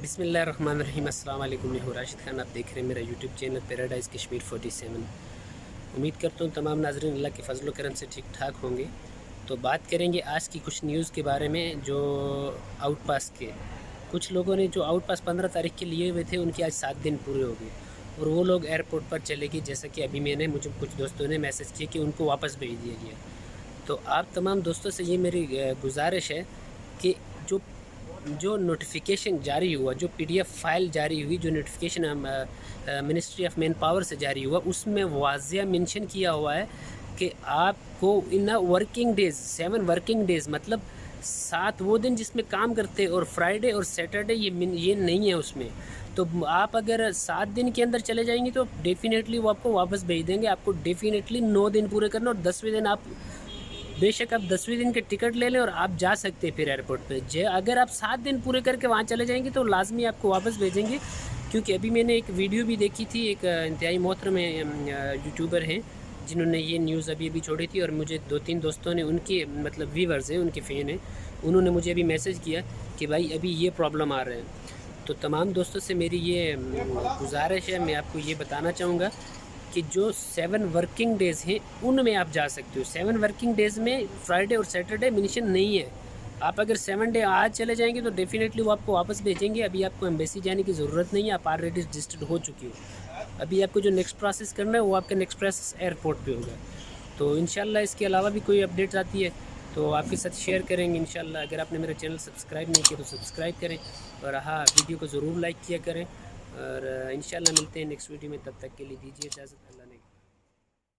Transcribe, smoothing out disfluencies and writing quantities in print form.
بسم اللہ الرحمن الرحیم۔ السلام علیکم، میں ہوں راشد خان، آپ دیکھ رہے ہیں میرا یوٹیوب چینل پیراڈائز کشمیر 47۔ امید کرتا ہوں تمام ناظرین اللہ کے فضل و کرم سے ٹھیک ٹھاک ہوں گے۔ تو بات کریں گے آج کی کچھ نیوز کے بارے میں جو آؤٹ پاس کے کچھ لوگوں نے جو آؤٹ پاس 15 تاریخ کے لیے ہوئے تھے ان کے آج 7 دن پورے ہو گئے اور وہ لوگ ایئرپورٹ پر چلے گئے، جیسا کہ ابھی میں نے مجھے کچھ دوستوں نے میسج کیا کہ ان کو واپس بھیج دیا گیا۔ تو آپ تمام دوستوں سے یہ میری گزارش ہے کہ جو نوٹیفیکیشن جاری ہوا، جو پی ڈی ایف فائل جاری ہوئی، جو notification ministry of manpower سے جاری ہوا، اس میں واضح منشن کیا ہوا ہے کہ آپ کو ان ورکنگ ڈیز 7 ورکنگ ڈیز مطلب 7 وہ دن جس میں کام کرتے اور فرائیڈے اور سیٹرڈے یہ نہیں ہے اس میں۔ تو آپ اگر 7 دن کے اندر چلے جائیں گے تو ڈیفینیٹلی وہ آپ کو واپس بھیج دیں گے۔ آپ کو ڈیفینیٹلی 9 دن پورے کرنا اور 10ویں دن آپ بے شک آپ 10ویں دن کے ٹکٹ لے لیں اور آپ جا سکتے ہیں پھر ایئرپورٹ پہ۔ اگر آپ 7 دن پورے کر کے وہاں چلے جائیں گے تو لازمی آپ کو واپس بھیجیں گے، کیونکہ ابھی میں نے ایک ویڈیو بھی دیکھی تھی، ایک انتہائی محترم یوٹیوبر ہیں جنہوں نے یہ نیوز ابھی چھوڑی تھی، اور مجھے 2-3 دوستوں نے ان کے مطلب ویورز ہیں، ان کے فین ہیں، انہوں نے مجھے ابھی میسج کیا کہ بھائی ابھی یہ پرابلم آ رہے ہیں۔ تو تمام دوستوں سے میری یہ گزارش ہے، میں آپ کو یہ بتانا چاہوں گا کہ جو 7 ورکنگ ڈیز ہیں ان میں آپ جا سکتے ہو۔ 7 ورکنگ ڈیز میں فرائیڈے اور سیٹرڈے منشن نہیں ہے۔ آپ اگر 7 ڈے آج چلے جائیں گے تو ڈیفینیٹلی وہ آپ کو واپس بھیجیں گے۔ ابھی آپ کو ایمبیسی جانے کی ضرورت نہیں ہے، آپ آلریڈی رجسٹرڈ ہو چکی ہو۔ ابھی آپ کو جو نیکسٹ پروسیس کرنا ہے وہ آپ کا نیکسٹ پروسیس ایئرپورٹ پہ ہوگا۔ تو انشاءاللہ اس کے علاوہ بھی کوئی اپڈیٹس آتی ہے تو آپ کے ساتھ شیئر کریں گے انشاءاللہ۔ اگر آپ نے میرا چینل سبسکرائب نہیں کیا تو سبسکرائب کریں، اور ہاں ویڈیو کو ضرور لائک کیا کریں، اور انشاءاللہ ملتے ہیں نیکسٹ ویڈیو میں۔ تب تک کے لیے دیجیے اجازت، اللہ نے